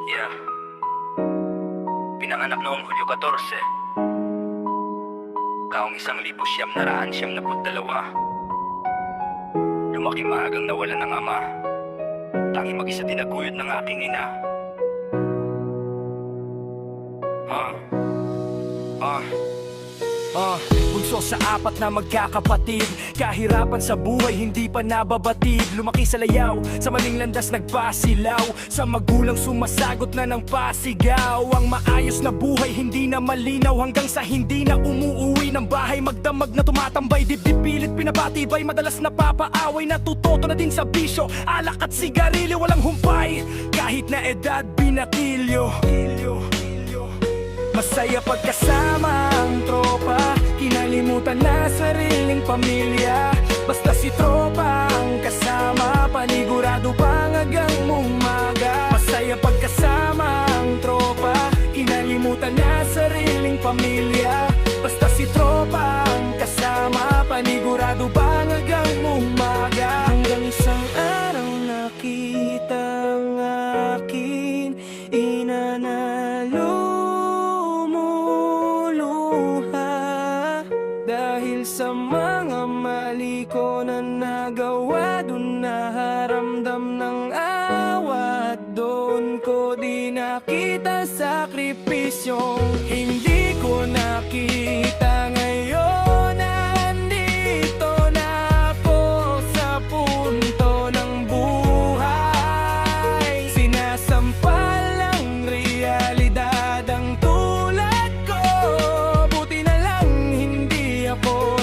Yeah. Pinanganak noong Hulyo 14, taong 1992. Lumaki maagang nawalan ng ama. Tanging mag-isa tinaguyod ng aking ina. Bunso sa apat na magkakapatid. Kahirapan sa buhay, hindi pa nababatid. Lumaki sa layaw, sa maling landas nagpasilaw. Sa magulang sumasagot na ng pasigaw. Ang maayos na buhay, hindi na malinaw. Hanggang sa hindi na umuuwi ng bahay. Magdamag na tumatambay, dibdib pilit pinapatibay. Madalas napapaaway, natutoto na din sa bisyo. Alak at sigarilyo, walang humpay. Kahit na edad, binakilyo. Masaya pagkasama ang tropa. Kinalimutan na sariling pamilya. Basta si tropa ang kasama, panigurado pangagang umaga. Masaya pagkasama ang tropa. Kinalimutan na sariling pamilya. Basta si tropa ang kasama, panigurado pangagang umaga. Hanggang isang araw nakita ang aking ina na sa mga mali ko na nagawa. Doon naharamdam ng awa. Doon ko di nakita sakripisyong hindi ko nakita. Ngayon nandito na ako sa punto ng buhay. Sinasampal ang realidad ang tulad ko. Buti na lang hindi ako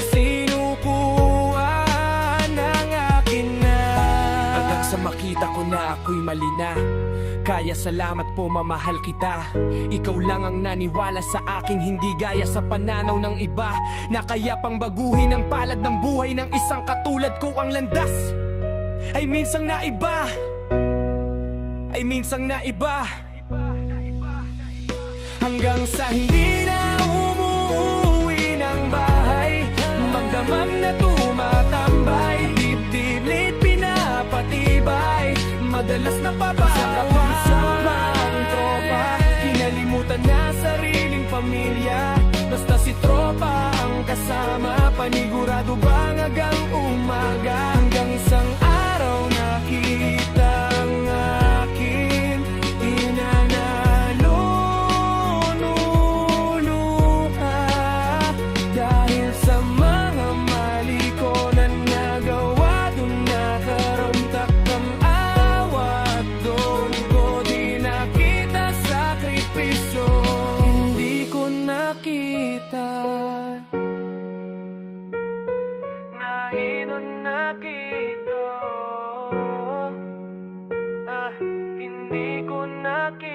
makita ko na ako'y mali na. Kaya salamat po, mamahal kita. Ikaw lang ang naniwala sa aking hindi gaya sa pananaw ng iba, na kaya pang baguhin ang palad ng buhay ng isang katulad ko. Ang landas ay minsang naiba, ay minsang naiba. Hanggang sa hindi na umuwi ng bahay, magdamag na tumatambay, dibdib pinapatibay. Madalas napapahawa ang tropa. Kinalimutan na sariling pamilya. Basta si tropa ang kasama, panigurado bangagang umaga. Hanggang isang araw nakita ang akin ina na luluha. Dahil sa mga mali ko na nagawa, doon nakaramtak ang awa. Doon ko di nakita sakripisyo, hindi ko nakita. Ngayon nakita, hindi ko nakita.